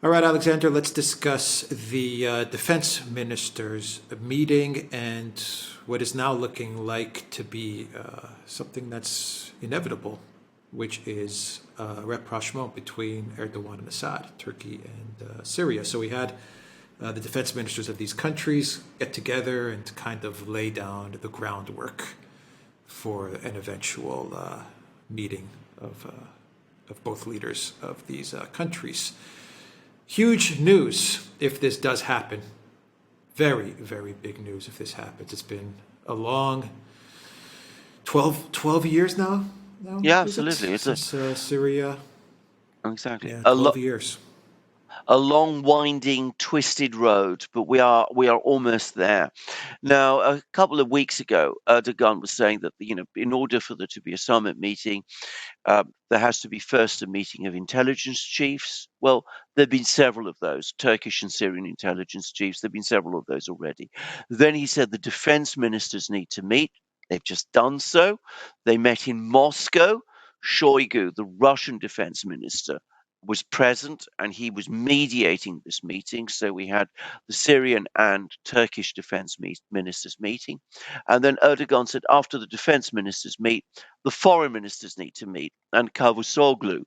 All right, Alexander, let's discuss the defense ministers' meeting and what is now looking like to be something that's inevitable, which is rapprochement between Erdogan and Assad, Turkey and Syria. So we had the defense ministers of these countries get together and kind of lay down the groundwork for an eventual meeting of both leaders of these countries. Huge news if this does happen. Very, very big news if this happens. It's been a long 12 years now. Yeah, is it? absolutely. Since Syria. Exactly. Yeah, 12 years. A long, winding, twisted road, but we are almost there. Now, a couple of weeks ago, Erdogan was saying that in order for there to be a summit meeting, there has to be first a meeting of intelligence chiefs. Well, there have been several of those, Turkish and Syrian intelligence chiefs. There have been several of those already. Then he said the defense ministers need to meet. They've just done so. They met in Moscow. Shoigu, the Russian defense minister, was present and he was mediating this meeting. So we had the Syrian and Turkish defense ministers meeting. And then Erdogan said after the defense ministers meet, the foreign ministers need to meet. And Cavusoglu,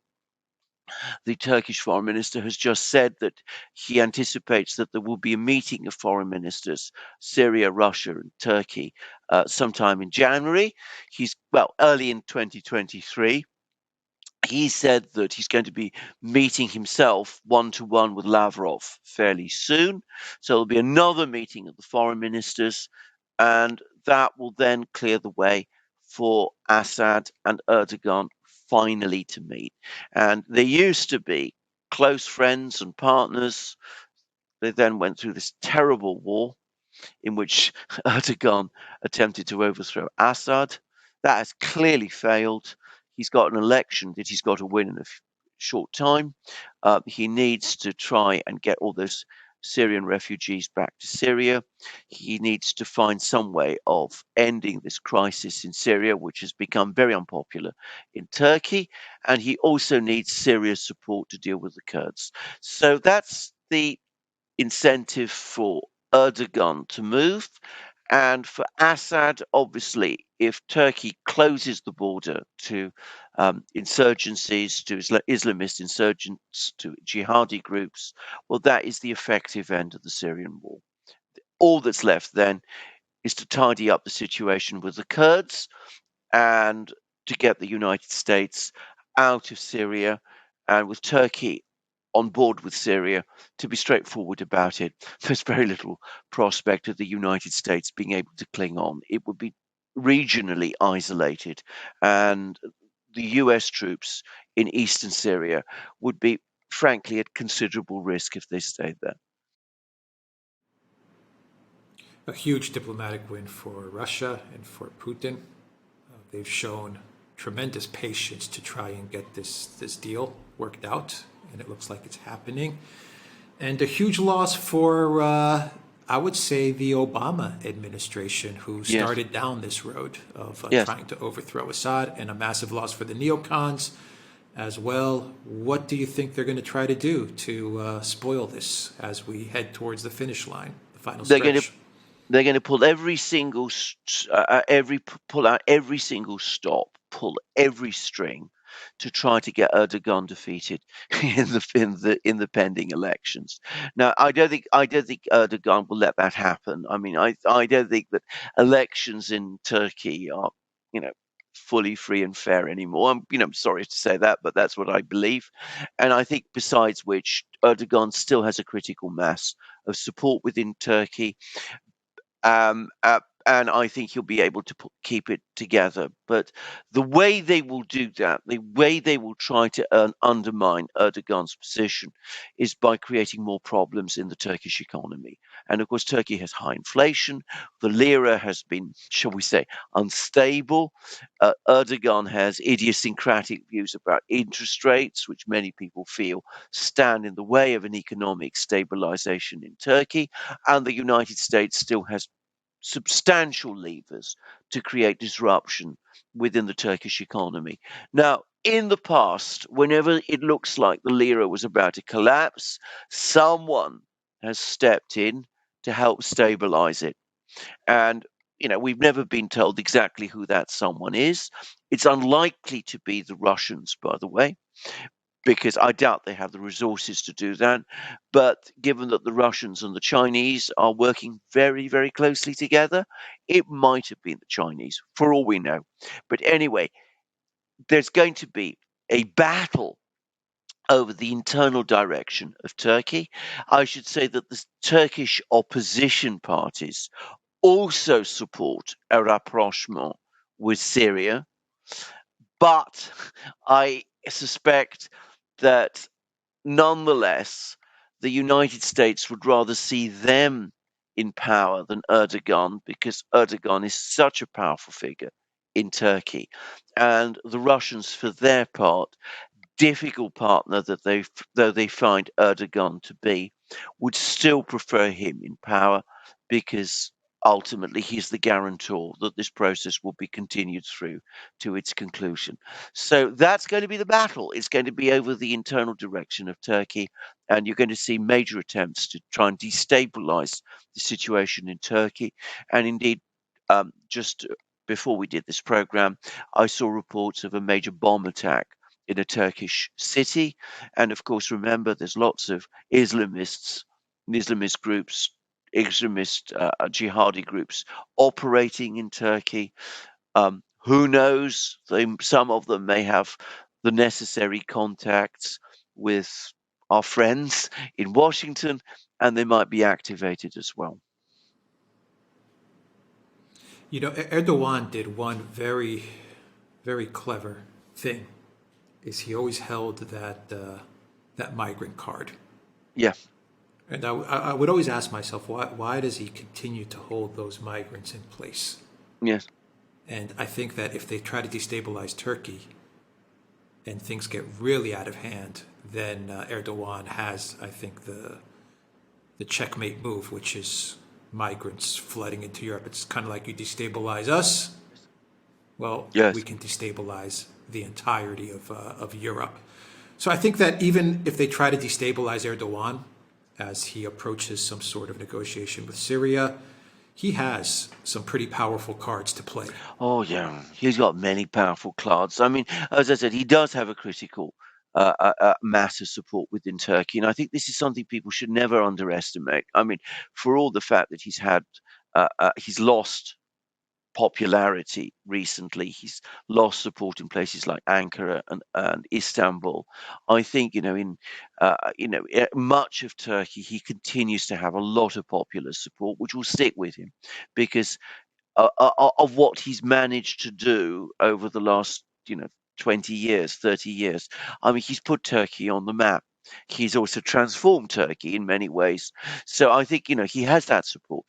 the Turkish foreign minister, has just said that he anticipates that there will be a meeting of foreign ministers, Syria, Russia, and Turkey, sometime in January. Early in 2023. He said that he's going to be meeting himself one-to-one with Lavrov fairly soon. So there'll be another meeting of the foreign ministers, and that will then clear the way for Assad and Erdogan finally to meet. And they used to be close friends and partners. They then went through this terrible war in which Erdogan attempted to overthrow Assad. That has clearly failed. He's got an election that he's got to win in a short time. He needs to try and get all those Syrian refugees back to Syria. He needs to find some way of ending this crisis in Syria, which has become very unpopular in Turkey. And he also needs Syria's support to deal with the Kurds. So that's the incentive for Erdogan to move. And for Assad, obviously, if Turkey closes the border to insurgencies, to Islamist insurgents, to jihadi groups, well, that is the effective end of the Syrian war. All that's left then is to tidy up the situation with the Kurds and to get the United States out of Syria, and with Turkey on board with Syria. To be straightforward about it, there's very little prospect of the United States being able to cling on. It would be regionally isolated, and the US troops in eastern Syria would be, frankly, at considerable risk if they stayed there. A huge diplomatic win for Russia and for Putin. They've shown tremendous patience to try and get this deal worked out, and it looks like it's happening. And a huge loss for, I would say, the Obama administration, who started down this road of trying to overthrow Assad, and a massive loss for the neocons as well. What do you think they're going to try to do to spoil this as we head towards the finish line, the final stretch? They're going to pull every single pull out every single stop, pull every string to try to get Erdogan defeated in the pending elections. Now, I don't think Erdogan will let that happen. I mean, I don't think that elections in Turkey are, fully free and fair anymore. I'm sorry to say that, but that's what I believe. And I think besides which, Erdogan still has a critical mass of support within Turkey. And I think he'll be able to keep it together. But the way they will do that, the way they will try to undermine Erdogan's position, is by creating more problems in the Turkish economy. And of course, Turkey has high inflation. The lira has been, shall we say, unstable. Erdogan has idiosyncratic views about interest rates, which many people feel stand in the way of an economic stabilization in Turkey. And the United States still has substantial levers to create disruption within the Turkish economy. Now, in the past, whenever it looks like the lira was about to collapse, someone has stepped in to help stabilize it. And, we've never been told exactly who that someone is. It's unlikely to be the Russians, by the way, because I doubt they have the resources to do that. But given that the Russians and the Chinese are working very, very closely together, it might have been the Chinese, for all we know. But anyway, there's going to be a battle over the internal direction of Turkey. I should say that the Turkish opposition parties also support a rapprochement with Syria, but I suspect that nonetheless, the United States would rather see them in power than Erdogan because Erdogan is such a powerful figure in Turkey. And the Russians, for their part, difficult partner that though they find Erdogan to be, would still prefer him in power because ultimately he's the guarantor that this process will be continued through to its conclusion. So that's going to be the battle. It's going to be over the internal direction of Turkey, and you're going to see major attempts to try and destabilize the situation in Turkey. And indeed, just before we did this program, I saw reports of a major bomb attack in a Turkish city. And of course, remember, there's lots of Islamist groups, extremist jihadi groups operating in Turkey. Who knows? Some of them may have the necessary contacts with our friends in Washington, and they might be activated as well. Erdogan did one very, very clever thing. Is he always held that migrant card, Yeah, and I would always ask myself why does he continue to hold those migrants in place? yes, And I think that if they try to destabilize Turkey and things get really out of hand, then Erdogan has, I think, the checkmate move, which is migrants flooding into Europe. It's kind of like you destabilize us, well, we yes. can destabilize the entirety of Europe. So I think that even if they try to destabilize Erdogan as he approaches some sort of negotiation with Syria, he has some pretty powerful cards to play. Oh, yeah. He's got many powerful cards. I mean, as I said, he does have a critical mass of support within Turkey. And I think this is something people should never underestimate. I mean, for all the fact that he's lost popularity recently, he's lost support in places like Ankara and Istanbul. I think, much of Turkey, he continues to have a lot of popular support, which will stick with him because of what he's managed to do over the last, 20 years, 30 years. I mean, he's put Turkey on the map. He's also transformed Turkey in many ways. So I think, he has that support.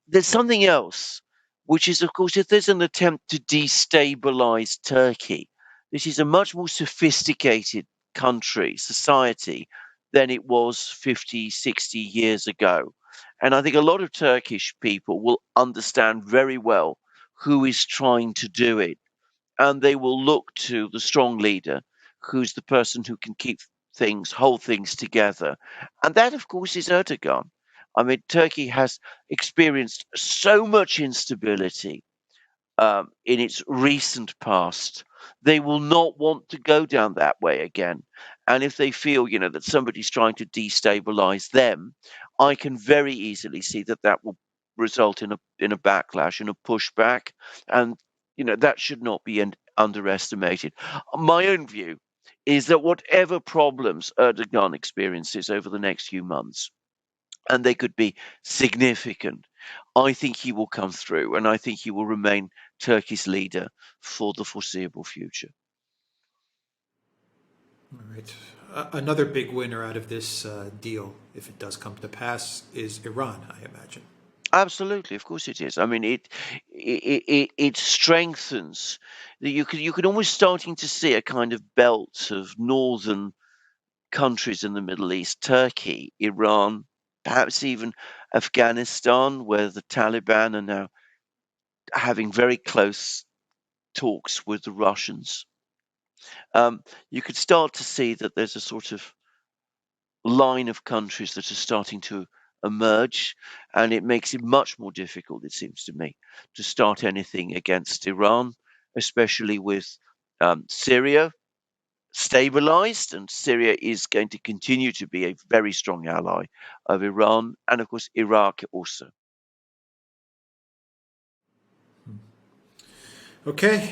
There's something else, which is, of course, if there's an attempt to destabilize Turkey, this is a much more sophisticated country, society, than it was 50, 60 years ago. And I think a lot of Turkish people will understand very well who is trying to do it. And they will look to the strong leader, who's the person who can hold things together. And that, of course, is Erdogan. I mean, Turkey has experienced so much instability in its recent past. They will not want to go down that way again. And if they feel, that somebody's trying to destabilize them, I can very easily see that that will result in a backlash and a pushback, and that should not be underestimated. My own view is that whatever problems Erdogan experiences over the next few months, and they could be significant, I think he will come through, and I think he will remain Turkey's leader for the foreseeable future. All right. Another big winner out of this deal, if it does come to pass, is Iran, I imagine. Absolutely, of course it is. I mean, it strengthens. You can almost starting to see a kind of belt of northern countries in the Middle East: Turkey, Iran, perhaps even Afghanistan, where the Taliban are now having very close talks with the Russians. you could start to see that there's a sort of line of countries that are starting to emerge, and it makes it much more difficult, it seems to me, to start anything against Iran, especially with Syria stabilized, and Syria is going to continue to be a very strong ally of Iran, and of course Iraq also. Okay.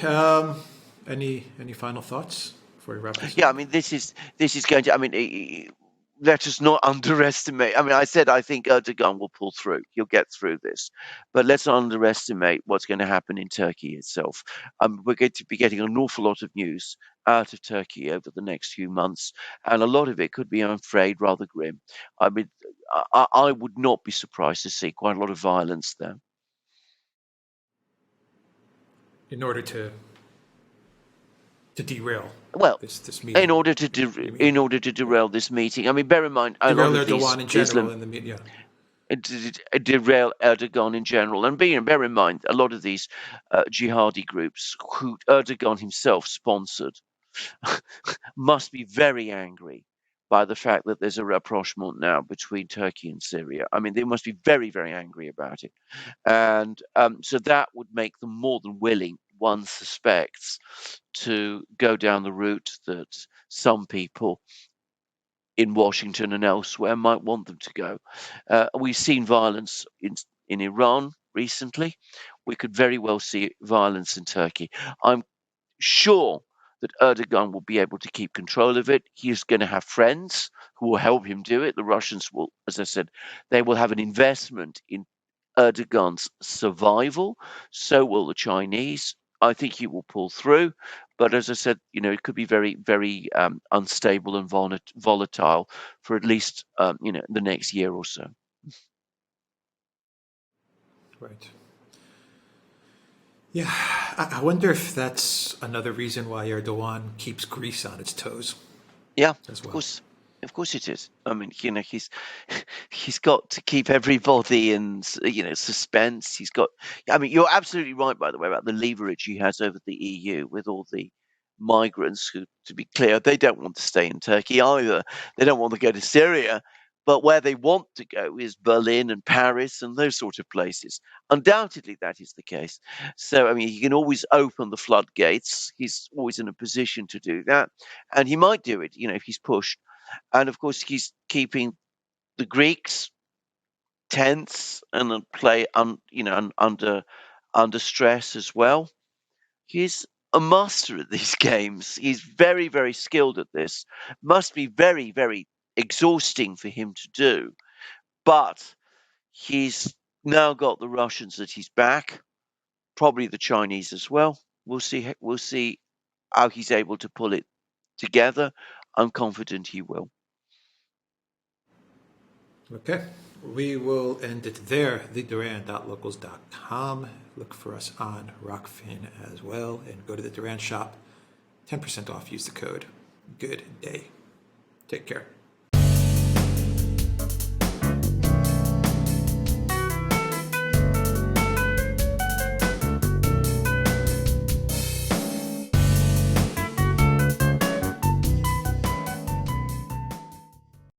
Any final thoughts before we wrap this Yeah, I up? mean, this is going to. I mean, let us not underestimate. I mean, I said I think Erdogan will pull through. He'll get through this, but let's not underestimate what's going to happen in Turkey itself. We're going to be getting an awful lot of news out of Turkey over the next few months, and a lot of it could be, I'm afraid, rather grim. I mean, I would not be surprised to see quite a lot of violence there. In order to derail Well, this in meeting, order to you mean? in order to Yeah. derail this meeting, I mean, bear in mind a lot Derail of these Erdogan in general Islam in the media. derail Erdogan in general. And bear in mind, a lot of these jihadi groups who Erdogan himself sponsored must be very angry by the fact that there's a rapprochement now between Turkey and Syria. I mean, they must be very, very angry about it. And so that would make them more than willing, one suspects, to go down the route that some people in Washington and elsewhere might want them to go. We've seen violence in Iran recently. We could very well see violence in Turkey. I'm sure that Erdogan will be able to keep control of it. He is going to have friends who will help him do it. The Russians will, as I said, they will have an investment in Erdogan's survival. So will the Chinese. I think he will pull through. But as I said, it could be very, very unstable and volatile for at least, the next year or so. Right. Yeah, I wonder if that's another reason why Erdogan keeps Greece on its toes Yeah, as of well. course. Of course it is. I mean, he's he's got to keep everybody in, suspense. He's got. I mean, you're absolutely right, by the way, about the leverage he has over the EU with all the migrants who, to be clear, they don't want to stay in Turkey either. They don't want to go to Syria, but where they want to go is Berlin and Paris and those sort of places. Undoubtedly, that is the case. So, I mean, he can always open the floodgates. He's always in a position to do that, and he might do it, if he's pushed. And of course, he's keeping the Greeks tense and under stress as well. He's a master at these games. He's very, very skilled at this. Must be very, very exhausting for him to do. But he's now got the Russians at his back, probably the Chinese as well. We'll see. We'll see how he's able to pull it together. I'm confident he will. Okay. We will end it there. TheDuran.locals.com. Look for us on Rockfin as well. And go to the Duran shop. 10% off. Use the code. Good day. Take care.